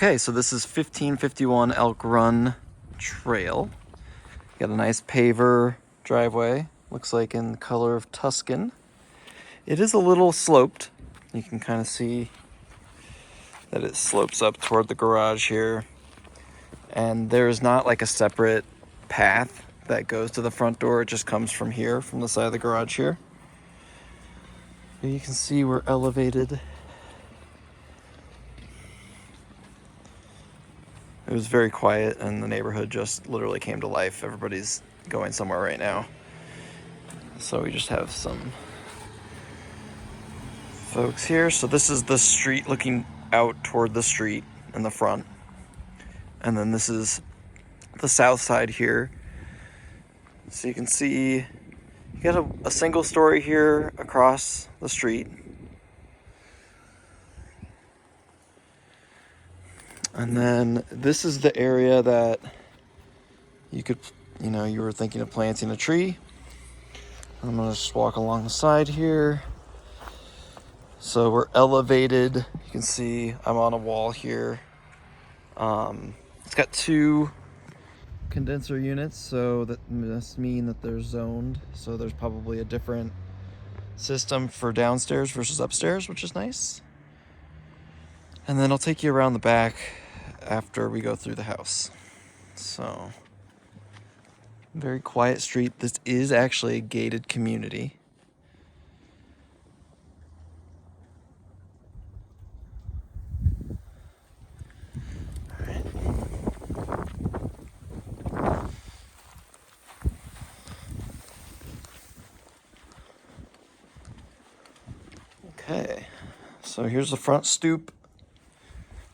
Okay, so this is 1551 Elk Run Trail. Got a nice paver driveway, looks like in the color of Tuscan. It is a little sloped. You can kind of see that it slopes up toward the garage here. And there is not like a separate path that goes to the front door. It just comes from here, from the side of the garage here. You can see we're elevated. It was very quiet and the neighborhood just literally came to life. Everybody's going somewhere right now. So we just have some folks here. So this is the street looking out toward the street in the front. And then this is the south side here. So you can see you got a single story here across the street. And then this is the area that you could, you were thinking of planting a tree. I'm gonna just walk along the side here. So we're elevated. You can see I'm on a wall here. It's got 2 condenser units, so that must mean that they're zoned. So there's probably a different system for downstairs versus upstairs, which is nice. And then I'll take you around the back after we go through the house. So, very quiet street. This is actually a gated community. All right. Okay, so here's the front stoop.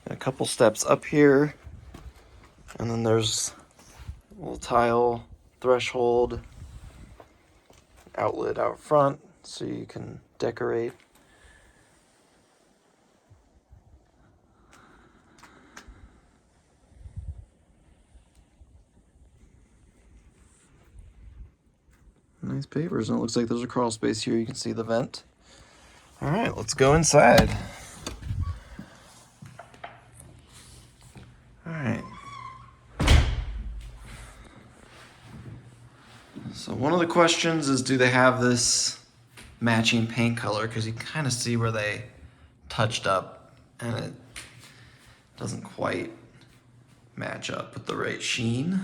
A couple steps up here, and then there's a little tile threshold outlet out front so you can decorate. Nice pavers, and it looks like there's a crawl space here. You can see the vent. All right, let's go inside. So one of the questions is, do they have this matching paint color? Because you can kind of see where they touched up and it doesn't quite match up with the right sheen.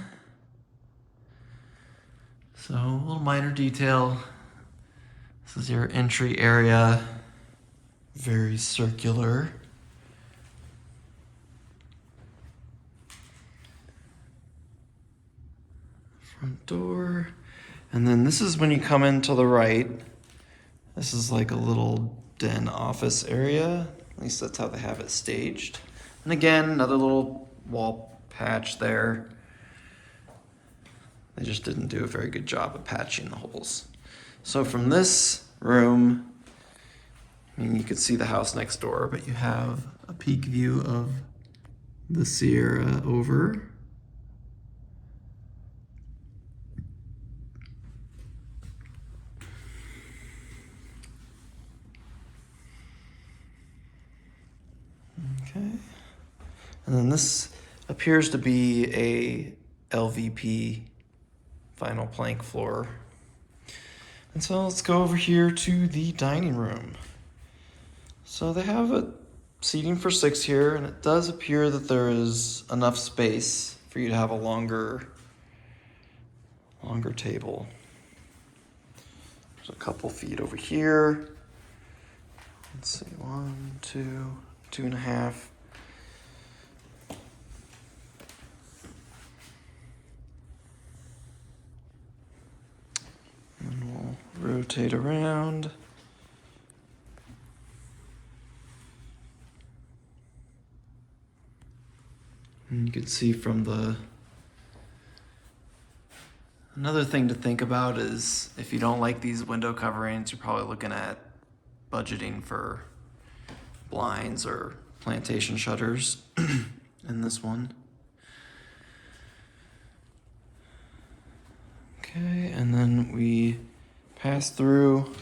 So a little minor detail. This is your entry area. Very circular. Front door. And then this is when you come in to the right. This is like a little den office area. At least that's how they have it staged. And again, another little wall patch there. They just didn't do a very good job of patching the holes. So from this room, you could see the house next door, but you have a peek view of the Sierra over. Okay, and then this appears to be a LVP vinyl plank floor. And so let's go over here to the dining room. So they have a seating for 6 here, and it does appear that there is enough space for you to have a longer table. There's a couple feet over here. Let's see, 1, 2, 2.5. And we'll rotate around. And you can see from another thing to think about is if you don't like these window coverings, you're probably looking at budgeting for blinds or plantation shutters in this one. Okay, and then we pass through.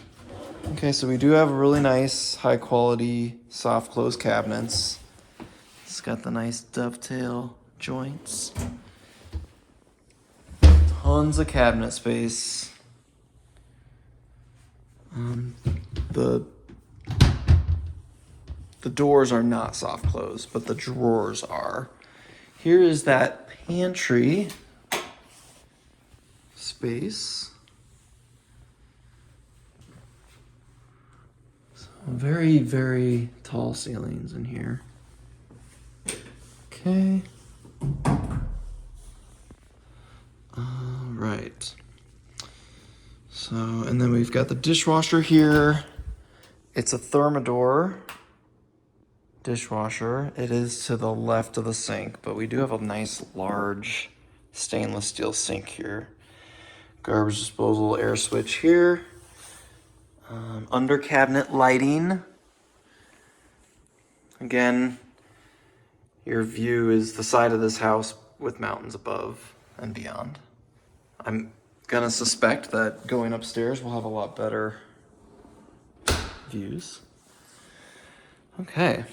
Okay, so we do have really nice, high quality, soft close cabinets. It's got the nice dovetail joints. Tons of cabinet space. The doors are not soft close, but the drawers are. Here is that pantry space. So very, very tall ceilings in here. Okay. All right. So, and then we've got the dishwasher here. It's a Thermador dishwasher. It is to the left of the sink, but we do have a nice large stainless steel sink here. Garbage disposal air switch here. Under cabinet lighting. Again, your view is the side of this house with mountains above and beyond. I'm gonna suspect that going upstairs will have a lot better views. Okay,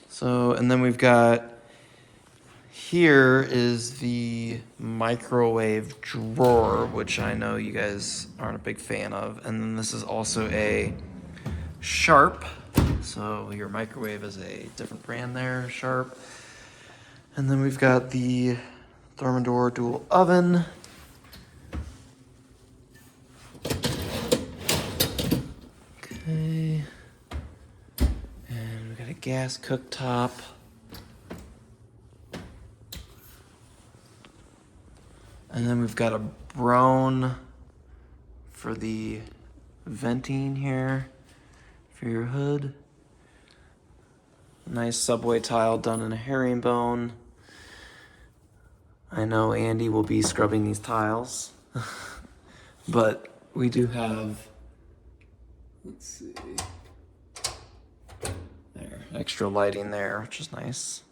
so, and then we've got, here is the microwave drawer, which I know you guys aren't a big fan of. And then this is also a Sharp. So your microwave is a different brand there, Sharp. And then we've got the Thermador dual oven. Okay. And we've got a gas cooktop. And then we've got a brown for the venting here for your hood. Nice subway tile done in a herringbone. I know Andy will be scrubbing these tiles, but we do have, let's see, there, extra lighting there, which is nice.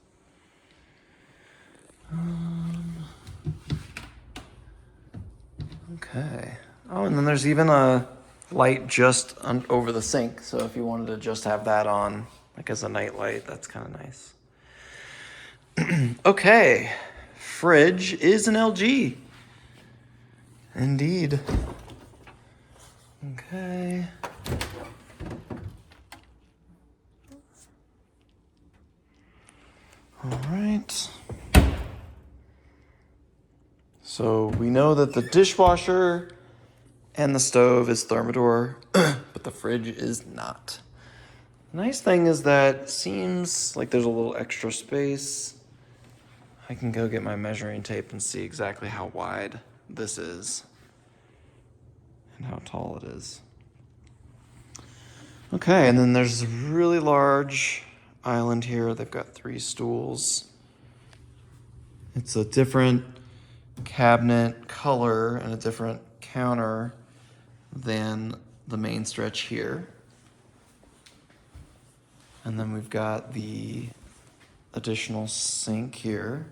Okay. Oh, and then there's even a light just over the sink. So if you wanted to just have that on, like as a night light, that's kind of nice. Okay. Fridge is an LG. Indeed. Okay. All right. So we know that the dishwasher and the stove is Thermador, but the fridge is not. The nice thing is that it seems like there's a little extra space. I can go get my measuring tape and see exactly how wide this is and how tall it is. Okay, and then there's a really large island here. They've got 3 stools. It's a different cabinet color and a different counter than the main stretch here. And then we've got the additional sink here.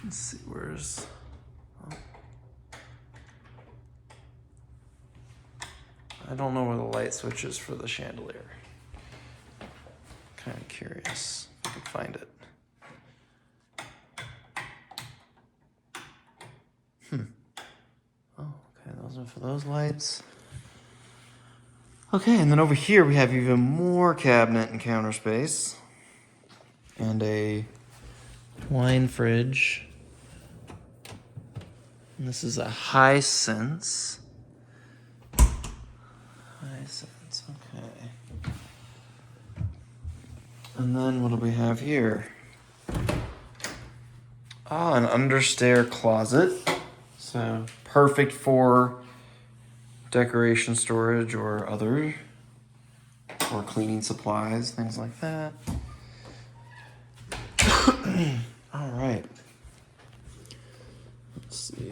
Let's see, where's... Oh. I don't know where the light switch is for the chandelier. Kind of curious if I can find it. Oh, okay, those are for those lights. Okay, and then over here we have even more cabinet and counter space. And a wine fridge. And this is a Hisense. Hisense, okay. And then what do we have here? Ah, an understair closet. So perfect for decoration storage or other, or cleaning supplies, things like that. All right. Let's see.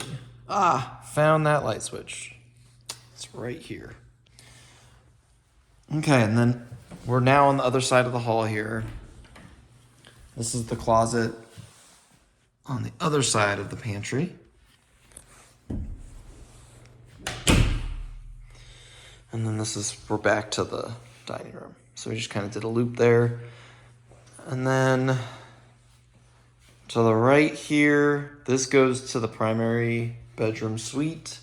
Ah, found that light switch. It's right here. Okay, and then we're now on the other side of the hall here. This is the closet on the other side of the pantry. And then this is, we're back to the dining room. So we just kind of did a loop there. And then to the right here, this goes to the primary bedroom suite.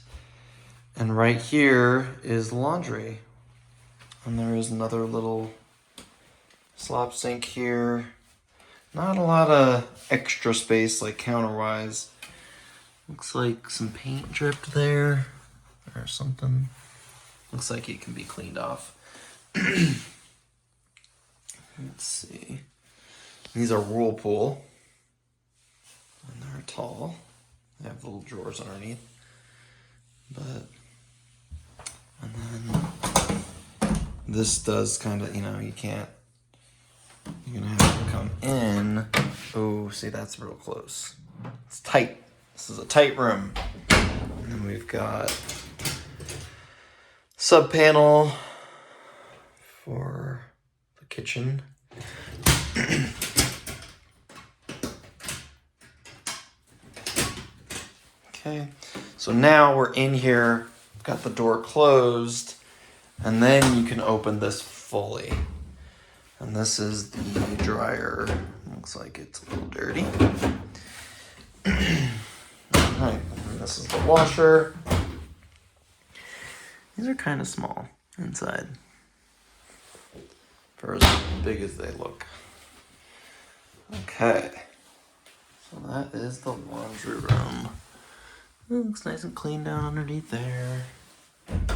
And right here is laundry. And there is another little slop sink here. Not a lot of extra space like counterwise. Looks like some paint dripped there or something. Looks like it can be cleaned off. Let's see. These are Whirlpool. And they're tall. They have little drawers underneath. But, and then this does kind of, you know, you can't, you're gonna have to come in. Oh, see, that's real close. It's tight. This is a tight room. And then we've got sub panel for the kitchen. Okay, so now we're in here, got the door closed, and then you can open this fully. And this is the dryer. Looks like it's a little dirty. Alright, and this is the washer. These are kind of small inside for as big as they look. Okay, so that is the laundry room. It looks nice and clean down underneath there. And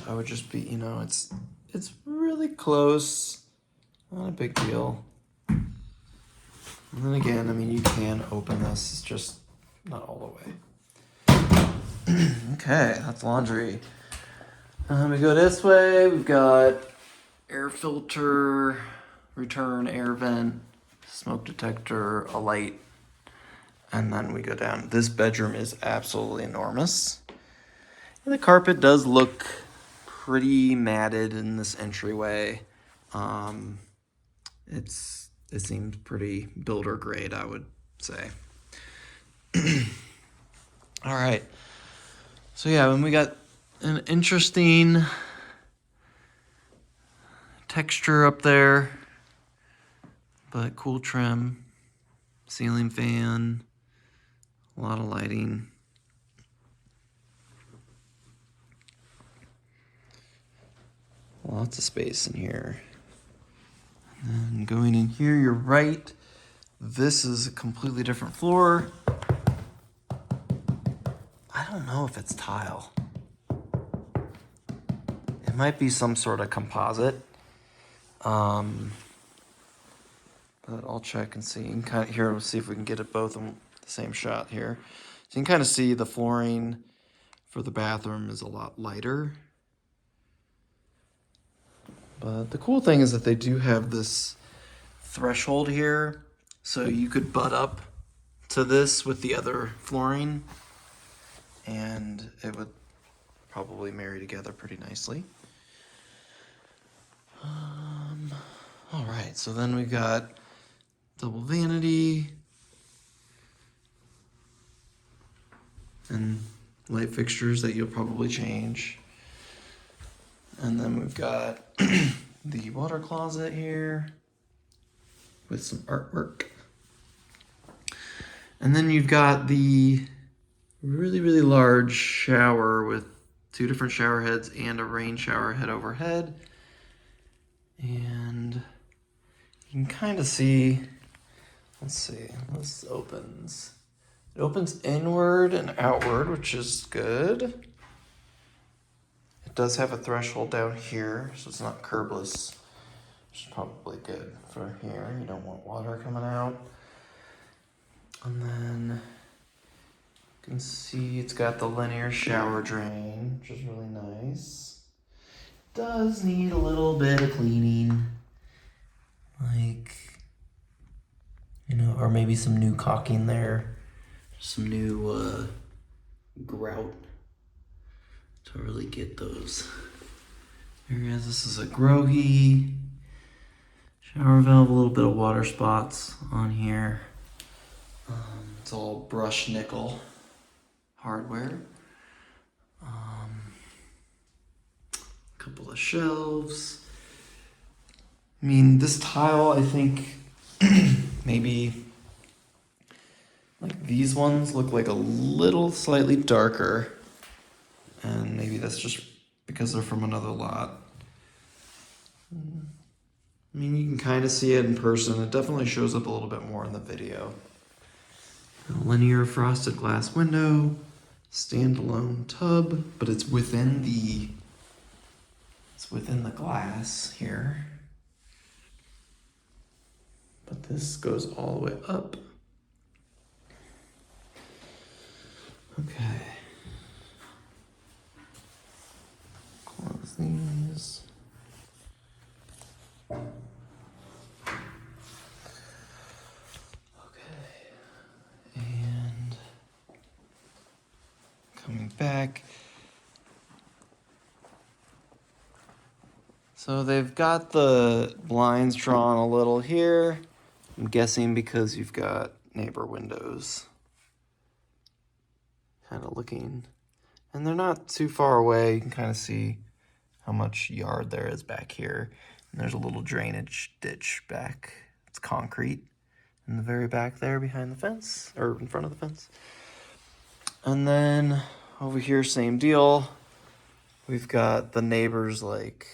I would just be, you know, it's really close. Not a big deal. And then again, I mean, you can open this. It's just not all the way. Okay, that's laundry. We go this way. We've got air filter, return air vent, smoke detector, a light. And then we go down. This bedroom is absolutely enormous. And the carpet does look pretty matted in this entryway. It seems pretty builder grade, I would say. All right. So yeah, when we got an interesting texture up there, but cool trim, ceiling fan, a lot of lighting. Lots of space in here. And then going in here, you're right. This is a completely different floor. I don't know if it's tile. It might be some sort of composite. But I'll check and see. You can kind of here, we'll see if we can get it both in the same shot here. So you can kind of see the flooring for the bathroom is a lot lighter. But the cool thing is that they do have this threshold here, so you could butt up to this with the other flooring, and it would probably marry together pretty nicely. All right, so then we've got double vanity and light fixtures that you'll probably change. And then we've got the water closet here with some artwork. And then you've got the really, really large shower with 2 different shower heads and a rain shower head overhead. And you can kind of see, let's see, this opens. It opens inward and outward, which is good. It does have a threshold down here, so it's not curbless, which is probably good for here. You don't want water coming out. And then you can see it's got the linear shower drain, which is really nice. Does need a little bit of cleaning, like, you know, or maybe some new caulking there, some new grout to really get those areas. This is a Grohe shower valve, a little bit of water spots on here. It's all brushed nickel hardware. couple of shelves. I mean, this tile, I think maybe like these ones look like a little slightly darker, and maybe that's just because they're from another lot. I mean, you can kind of see it in person. It definitely shows up a little bit more in the video. A linear frosted glass window, standalone tub, but it's within the glass here. But this goes all the way up. Okay. Close these. And coming back. So they've got the blinds drawn a little here. I'm guessing because you've got neighbor windows kind of looking. And they're not too far away. You can kind of see how much yard there is back here. And there's a little drainage ditch back. It's concrete in the very back there behind the fence, or in front of the fence. And then over here, same deal. We've got the neighbors, like,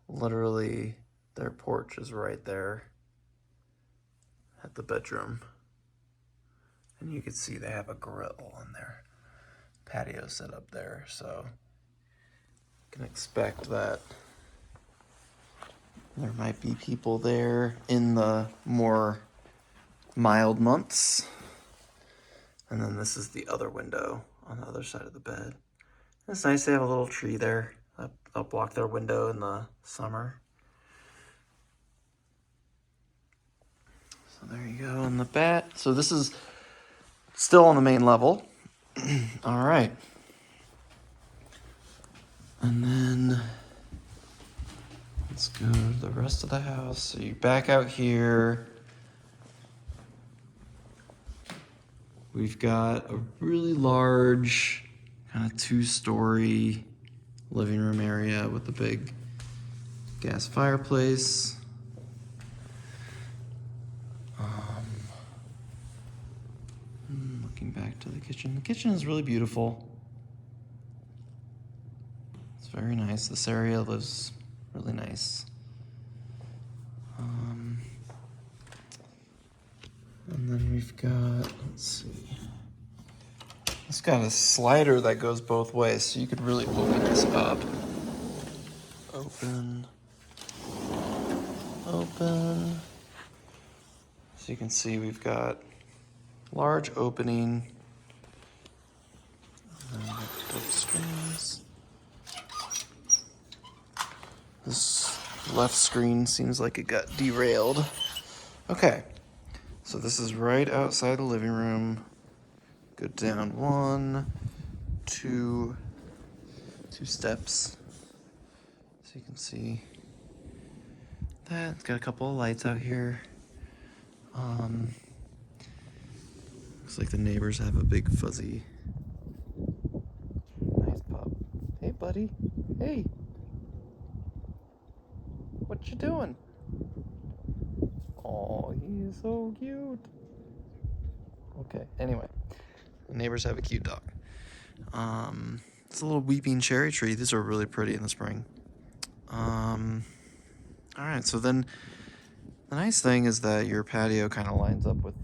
literally their porch is right there at the bedroom. And you can see they have a grill on their patio set up there, so you can expect that there might be people there in the more mild months. And then this is the other window on the other side of the bed. It's nice they have a little tree there. That'll block their window in the summer. So there you go on the bat. So this is still on the main level. All right. And then let's go to the rest of the house. So you back out here. We've got a really large kind of 2-story living room area with a big gas fireplace. Looking back to the kitchen. The kitchen is really beautiful. It's very nice. This area lives really nice. And then we've got, let's see. It's got a slider that goes both ways, so you could really open this up. Open. Open. So you can see we've got large opening. And then both screens. This left screen seems like it got derailed. Okay, so this is right outside the living room. Go down 1, 2 steps. So you can see that. It's got a couple of lights out here. Looks like the neighbors have a big fuzzy, nice pup. Hey, buddy. Hey. What you doing? Oh, he's so cute. Okay, anyway. The neighbors have a cute dog. It's a little weeping cherry tree. These are really pretty in the spring. All right, so then the nice thing is that your patio kind of lines up with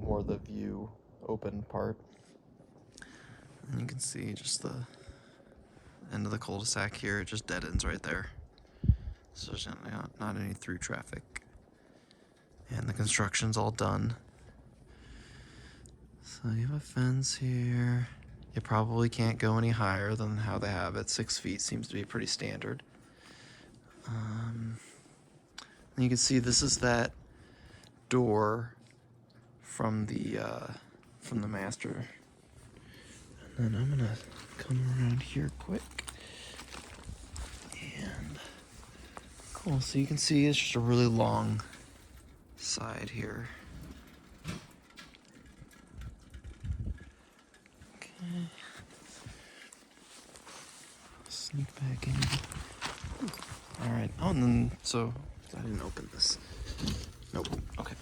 more of the view open part. And you can see just the end of the cul-de-sac here. It just dead ends right there. So there's not any through traffic. And the construction's all done. So you have a fence here. You probably can't go any higher than how they have it. 6 feet seems to be pretty standard. And you can see this is that door from the master. And then I'm gonna come around here quick. And cool, so you can see it's just a really long side here. Sneak back in. All right. Oh, and then, so I didn't open this. Nope. Okay.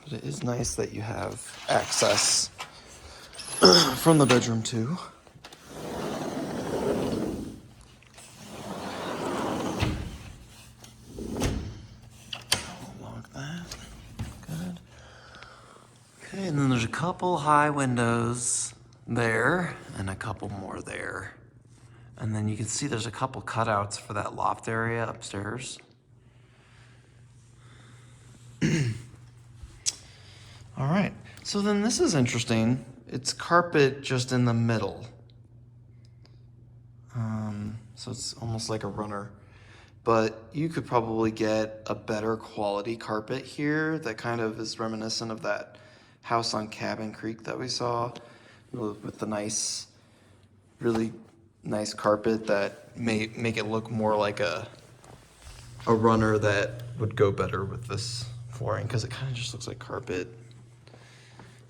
But it is nice that you have access from the bedroom too. Lock that. Good. Okay, and then there's a couple high windows there and a couple more there. And then you can see there's a couple cutouts for that loft area upstairs. All right, so then this is interesting. It's carpet just in the middle. So it's almost like a runner. But you could probably get a better quality carpet here that kind of is reminiscent of that house on Cabin Creek that we saw with the nice, really nice carpet that may make it look more like a runner that would go better with this flooring, because it kind of just looks like carpet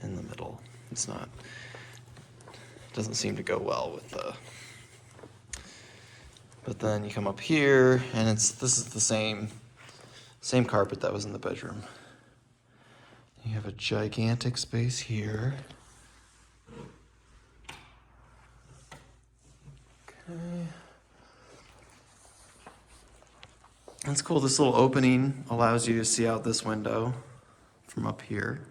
in the middle. It's not, doesn't seem to go well with the, but then you come up here and this is the same carpet that was in the bedroom. You have a gigantic space here. Okay. That's cool. This little opening allows you to see out this window from up here.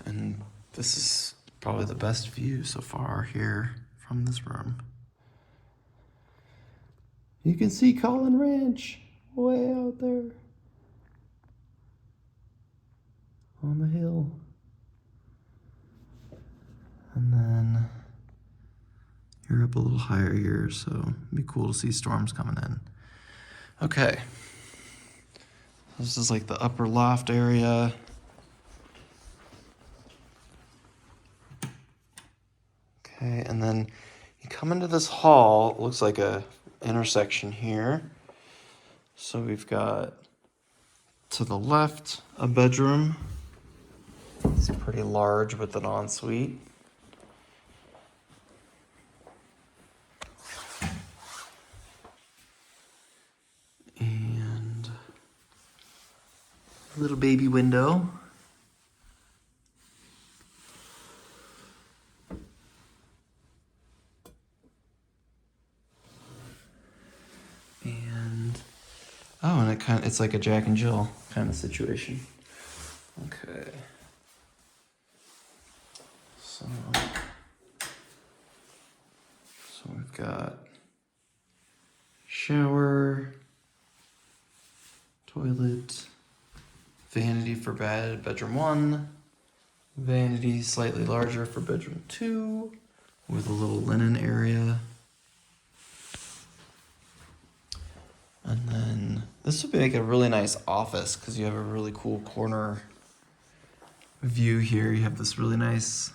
And this is probably the best view so far here from this room. You can see Collin Ranch way out there on the hill. And then you're up a little higher here, so it'd be cool to see storms coming in. Okay. This is like the upper loft area. Okay, and then you come into this hall. It looks like a intersection here. So we've got to the left a bedroom. It's pretty large with an ensuite. And a little baby window. Oh, and it's like a Jack and Jill kind of situation. Okay. So we've got shower, toilet, vanity for bedroom 1, vanity slightly larger for bedroom 2, with a little linen area. And then this would make a really nice office because you have a really cool corner view here. You have this really nice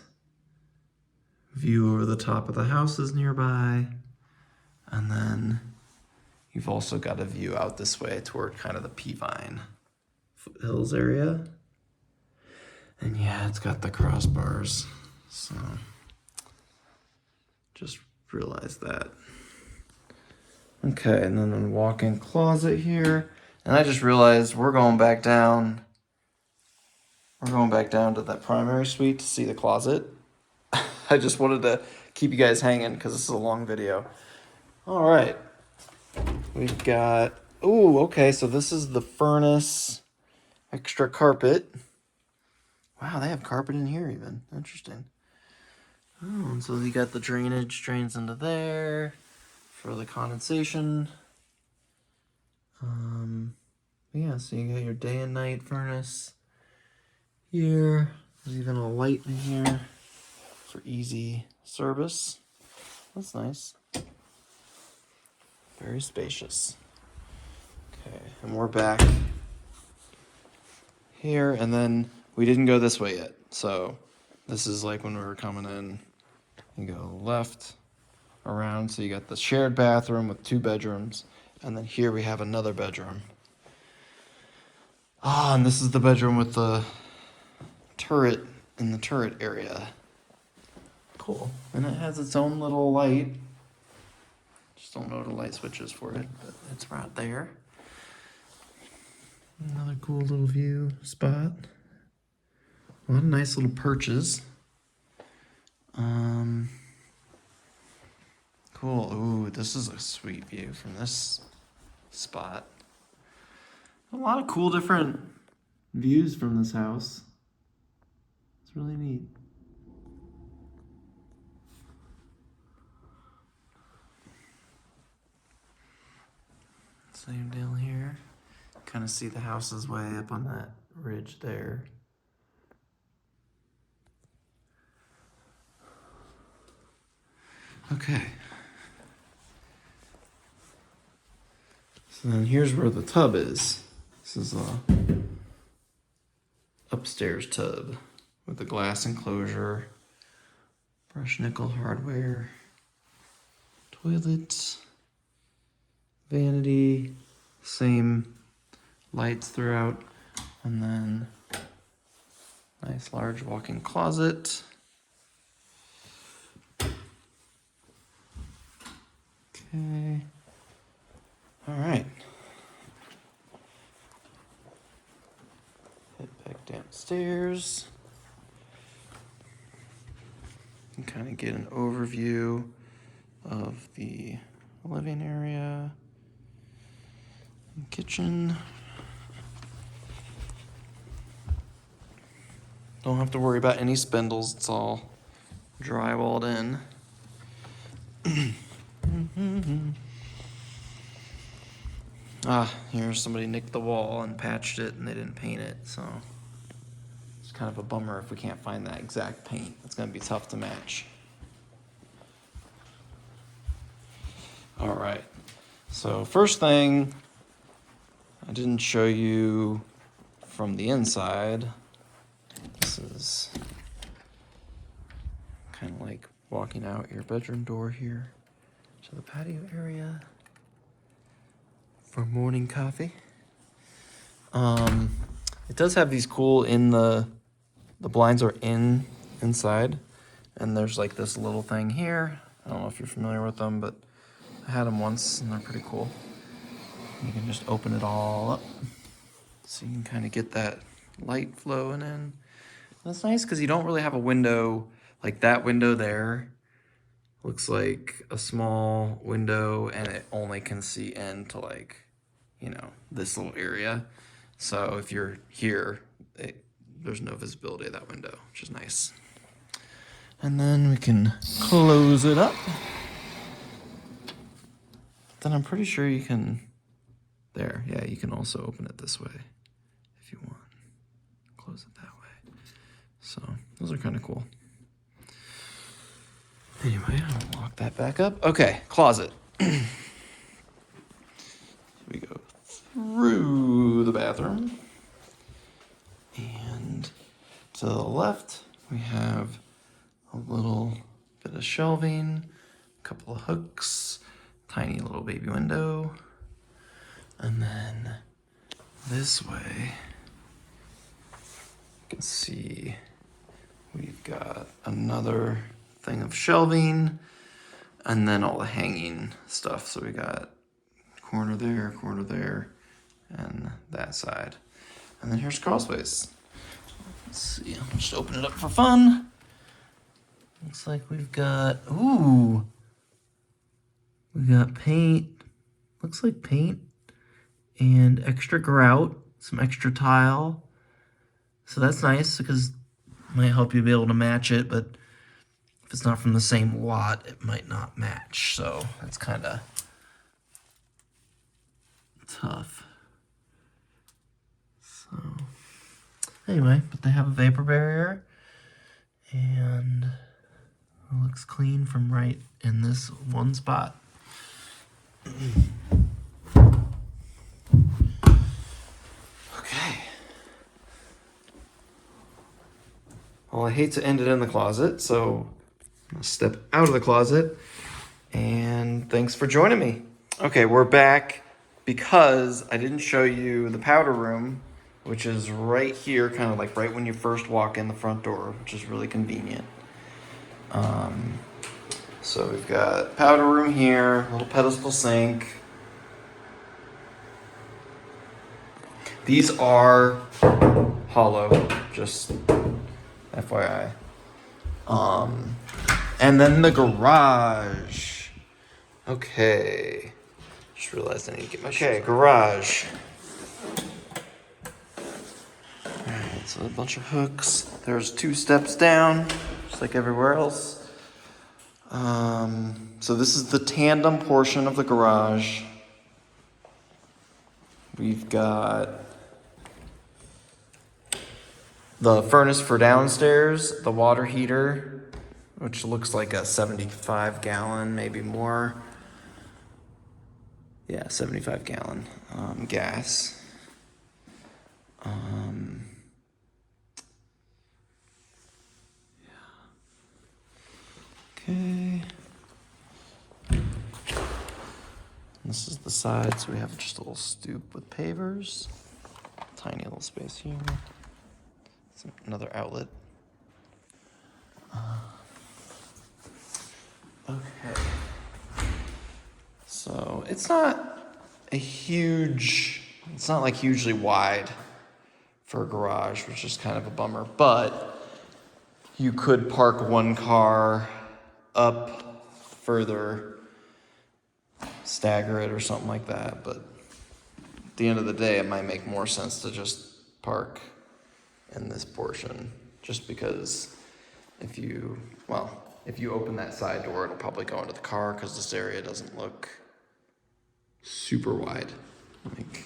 view over the top of the houses nearby. And then you've also got a view out this way toward kind of the Peavine Hills area. And yeah, it's got the crossbars. So just realized that. Okay, and then a walk-in closet here. And I just realized we're going back down. We're going back down to that primary suite to see the closet. I just wanted to keep you guys hanging because this is a long video. All right. We've got, ooh, okay, so this is the furnace, extra carpet. Wow, they have carpet in here even. Interesting. Oh, and so you got the drainage drains into there for the condensation. Yeah, so you got your day and night furnace here. There's even a light in here for easy service. That's nice. Very spacious. Okay, and we're back here, and then we didn't go this way yet. So this is like when we were coming in. You go left, around, so you got the shared bathroom with 2 bedrooms, And then here we have another bedroom. Ah, and this is the bedroom with the turret in the turret area. Cool. And it has its own little light. Just don't know what the light switch is for it, but it's right there. Another cool little view spot. A lot of nice little perches. Cool. Ooh, this is a sweet view from this spot. A lot of cool different views from this house. It's really neat. Same down here. Kind of see the houses way up on that ridge there. Okay. So then here's where the tub is. This is a upstairs tub with a glass enclosure, brushed nickel hardware, toilet, vanity, same lights throughout, and then nice large walk-in closet. Okay. All right. Head back downstairs and kind of get an overview of the living area and kitchen. Don't have to worry about any spindles. It's all drywalled in. Here somebody nicked the wall and patched it and they didn't paint it, so it's kind of a bummer if we can't find that exact paint. It's gonna be tough to match. All right, so first thing, I didn't show you from the inside. This is kind of like walking out your bedroom door here to the patio area for morning coffee. It does have these cool the blinds are inside, and there's like this little thing here. I don't know if you're familiar with them, but I had them once and they're pretty cool. You can just open it all up so you can kind of get that light flowing in. That's nice because you don't really have a window. Like that window there looks like a small window and it only can see into like, you know, this little area. So if you're here, there's no visibility of that window, which is nice. And then we can close it up. Then I'm pretty sure you can, there, yeah, you can also open it this way if you want. Close it that way. So those are kind of cool. Anyway, I'll lock that back up. Okay, closet. We go through the bathroom. And to the left, we have a little bit of shelving, a couple of hooks, tiny little baby window. And then this way, you can see we've got another thing of shelving and then all the hanging stuff. So we got corner there, and that side. And then here's crawl space. Let's see, I'll just open it up for fun. Looks like we've got, we got paint, looks like paint and extra grout, some extra tile. So that's nice because it might help you be able to match it, but if it's not from the same lot, it might not match. So that's kind of tough. So anyway, but they have a vapor barrier and it looks clean from right in this one spot. Okay. Well, I hate to end it in the closet, so I'll step out of the closet and thanks for joining me. Okay, we're back. because I didn't show you the powder room, which is right here, kind of like right when you first walk in the front door, which is really convenient. So we've got powder room here, little pedestal sink. These are hollow, just FYI. And then the garage. Okay. Just realized I need to get my shoes on. Garage. Alright, so a bunch of hooks. There's 2 steps down, just like everywhere else. So this is the tandem portion of the garage. We've got the furnace for downstairs, the water heater, which looks like a 75 gallon, maybe more. Yeah, 75 gallon gas. Okay. This is the side, so we have just a little stoop with pavers. Tiny little space here. Another outlet. Okay. So it's not like hugely wide for a garage, which is kind of a bummer, but you could park one car up further, stagger it or something like that, but at the end of the day, it might make more sense to just park in this portion, just because if you open that side door, it'll probably go into the car because this area doesn't look super wide. Like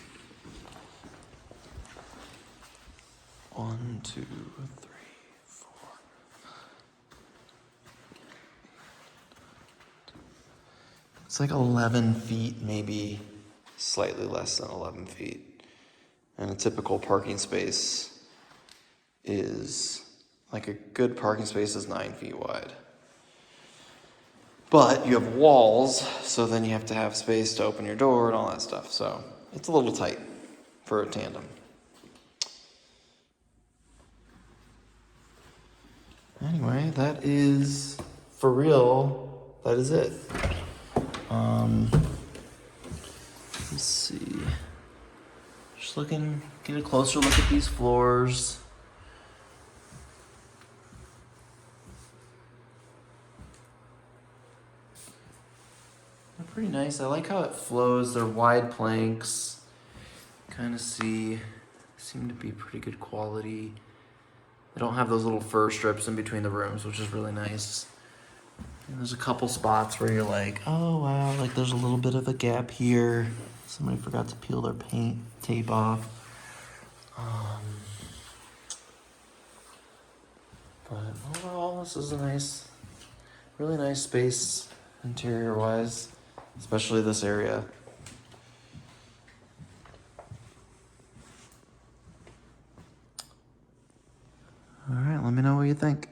1, 2, 3, 4. It's like 11 feet, maybe slightly less than 11 feet. And a typical parking space is, like a good parking space is 9 feet wide. But you have walls, so then you have to have space to open your door and all that stuff. So it's a little tight for a tandem. Anyway, that is, for real, that is it. Let's see. Just get a closer look at these floors. They're pretty nice. I like how it flows. They're wide planks. Kind of seem to be pretty good quality. They don't have those little fur strips in between the rooms, which is really nice. And there's a couple spots where you're like, oh wow, like there's a little bit of a gap here. Somebody forgot to peel their paint tape off. But overall, this is a really nice space interior-wise, especially this area. All right, let me know what you think.